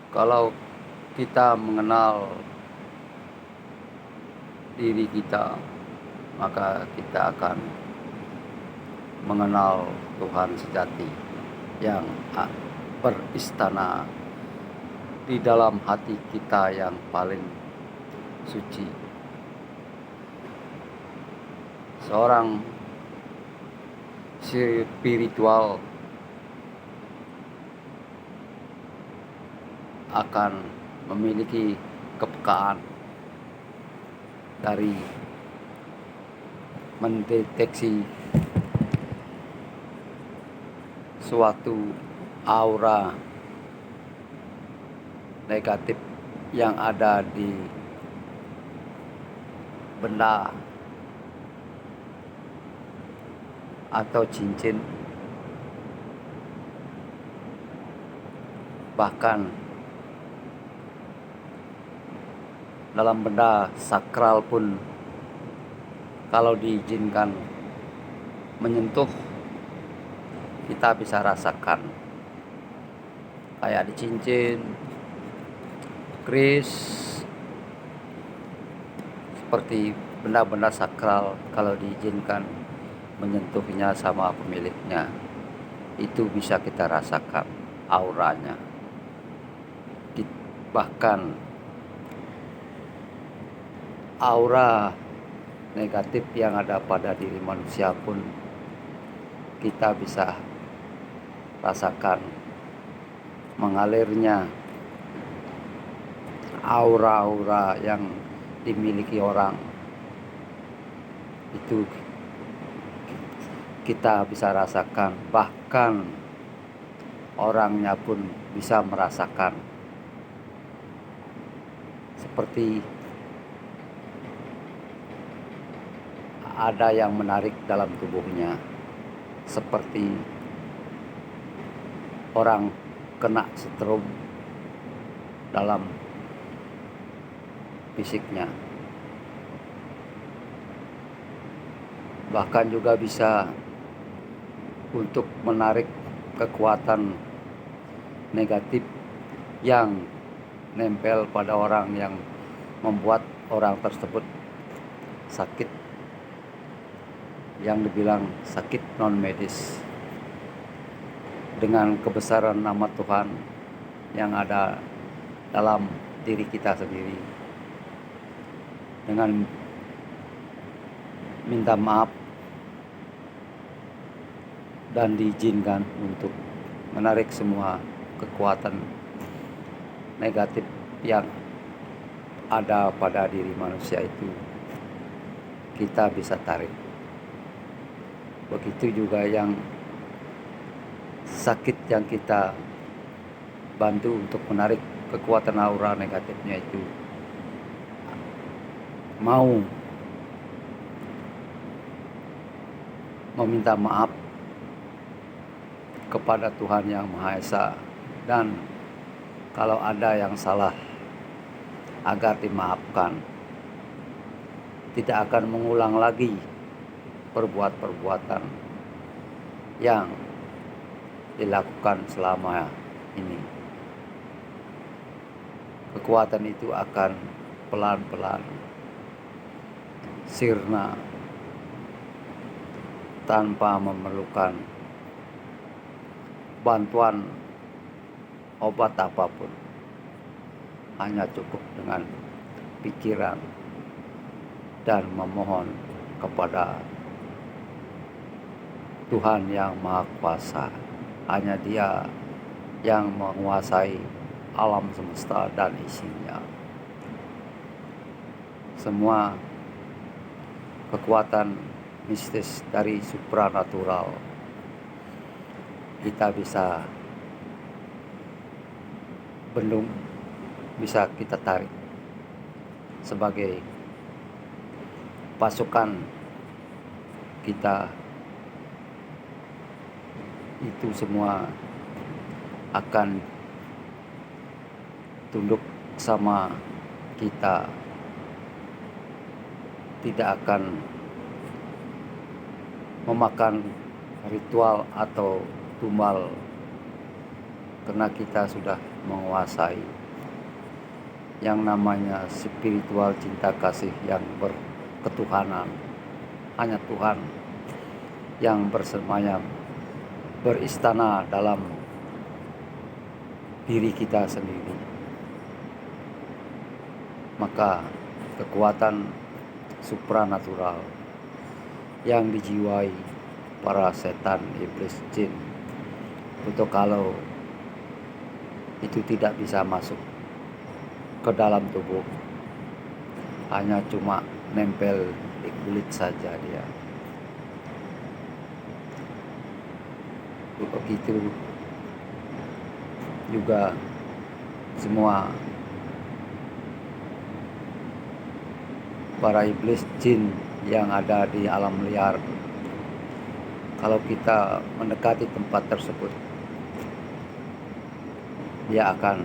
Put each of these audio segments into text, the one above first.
Kalau kita mengenal diri kita, maka kita akan mengenal Tuhan sejati yang beristana di dalam hati kita yang paling suci. Seorang spiritual akan memiliki kepekaan dari mendeteksi suatu aura negatif yang ada di benda atau cincin, bahkan dalam benda sakral pun kalau diizinkan menyentuh, kita bisa rasakan kayak di cincin, keris, seperti benda-benda sakral. Kalau diizinkan menyentuhnya sama pemiliknya, itu bisa kita rasakan auranya. Bahkan aura negatif yang ada pada diri manusia pun kita bisa rasakan mengalirnya aura-aura yang dimiliki orang. Itu kita bisa rasakan, bahkan orangnya pun bisa merasakan, seperti ada yang menarik dalam tubuhnya, seperti orang kena setrum dalam fisiknya. Bahkan juga bisa untuk menarik kekuatan negatif yang nempel pada orang, yang membuat orang tersebut sakit, yang dibilang sakit non medis. Dengan kebesaran nama Tuhan yang ada dalam diri kita sendiri, dengan minta maaf dan diizinkan untuk menarik semua kekuatan negatif yang ada pada diri manusia itu, kita bisa tarik. Begitu juga yang sakit yang kita bantu untuk menarik kekuatan aura negatifnya itu, mau meminta maaf kepada Tuhan Yang Maha Esa, dan kalau ada yang salah agar dimaafkan, tidak akan mengulang lagi perbuatan yang dilakukan selama ini. Kekuatan itu akan pelan-pelan sirna tanpa memerlukan bantuan obat apapun, hanya cukup dengan pikiran dan memohon kepada Tuhan Yang Maha Kuasa. Hanya Dia yang menguasai alam semesta dan isinya. Semua kekuatan mistis dari supranatural kita bisa bendung, bisa kita tarik sebagai pasukan kita. Itu semua akan tunduk sama kita, tidak akan memakan ritual atau tumbal karena kita sudah menguasai yang namanya spiritual cinta kasih yang berketuhanan. Hanya Tuhan yang bersemayam, beristana dalam diri kita sendiri. Maka kekuatan supranatural yang dijiwai para setan, iblis, jin, itu kalau itu tidak bisa masuk ke dalam tubuh, hanya cuma nempel di kulit saja dia. Begitu juga semua para iblis jin yang ada di alam liar. Kalau kita mendekati tempat tersebut, dia akan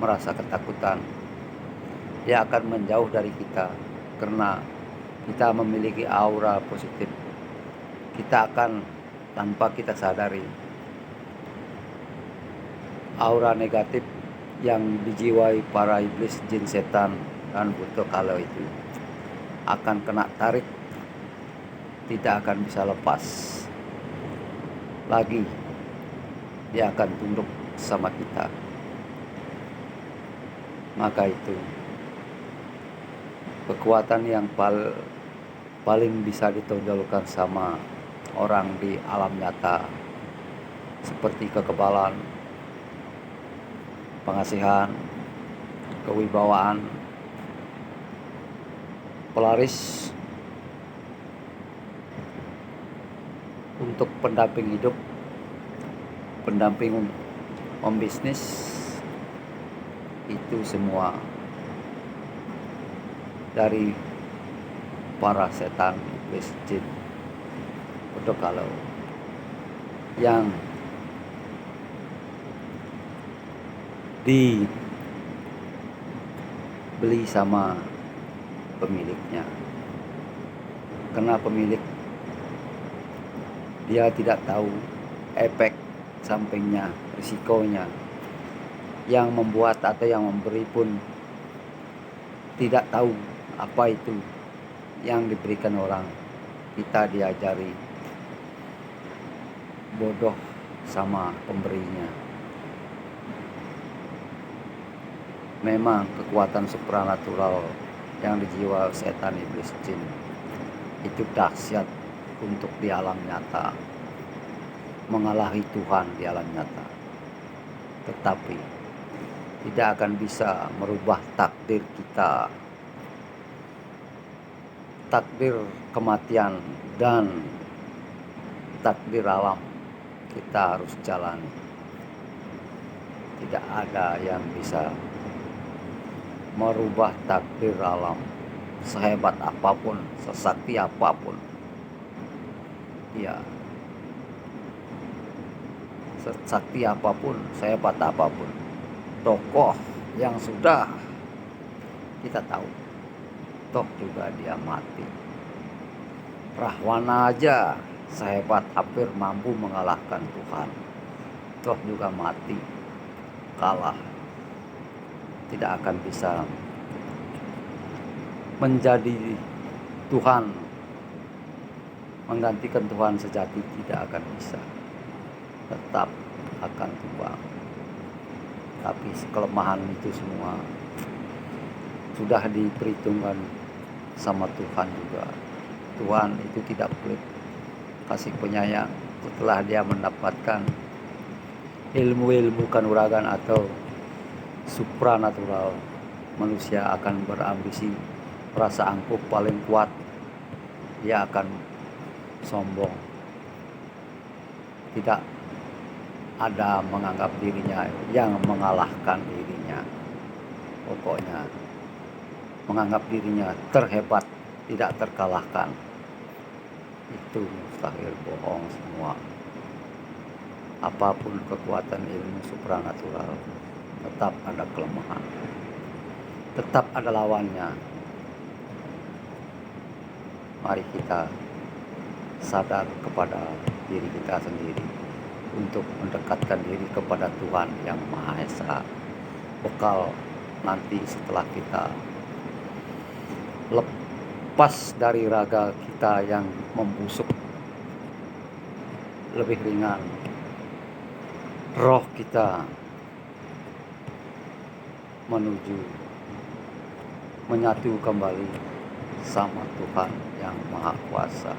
merasa ketakutan. Dia akan menjauh dari kita karena kita memiliki aura positif. Kita akan, tanpa kita sadari, aura negatif yang dijiwai para iblis, jin, setan, dan buto kalau itu akan kena tarik, tidak akan bisa lepas lagi. Dia akan tunduk sama kita. Maka itu kekuatan yang paling bisa ditonjolkan sama orang di alam nyata, seperti kekebalan, pengasihan, kewibawaan, pelaris untuk pendamping hidup, pendamping bisnis, itu semua dari para setan, iblis, jin, untuk kalau yang dibeli sama pemiliknya. Karena pemilik dia tidak tahu efek sampingnya, risikonya. Yang membuat atau yang memberi pun tidak tahu apa itu yang diberikan orang. Kita diajari bodoh sama pemberinya. Memang kekuatan supranatural yang dijiwa setan, iblis, jin itu dahsyat untuk di alam nyata, mengalahi Tuhan di alam nyata, tetapi tidak akan bisa merubah takdir kita, takdir kematian dan takdir alam. Kita harus jalani. Tidak ada yang bisa merubah takdir alam, sehebat apapun, sesakti apapun. Ya, sesakti apapun, sehebat apapun, tokoh yang sudah kita tahu, toh juga dia mati. Rahwana aja sehebat hampir mampu mengalahkan Tuhan, toh juga mati, kalah, tidak akan bisa menjadi Tuhan, menggantikan Tuhan sejati, tidak akan bisa, tetap akan tumbang. Tapi kelemahan itu semua sudah diperhitungkan sama Tuhan juga. Tuhan itu tidak pelit, kasih penyayang. Setelah dia mendapatkan ilmu-ilmu kanuragan atau supranatural, manusia akan berambisi, rasa angkuh paling kuat. Dia akan sombong, tidak ada menganggap dirinya yang mengalahkan dirinya. Pokoknya menganggap dirinya terhebat, tidak terkalahkan. Itu mustahil, bohong semua. Apapun kekuatan ilmu supranatural, tetap ada kelemahan, tetap ada lawannya. Mari kita sadar kepada diri kita sendiri, untuk mendekatkan diri kepada Tuhan yang Maha Esa. Bekal nanti setelah kita lepas dari raga kita yang membusuk, lebih ringan, roh kita menuju menyatu kembali sama Tuhan yang Maha Kuasa.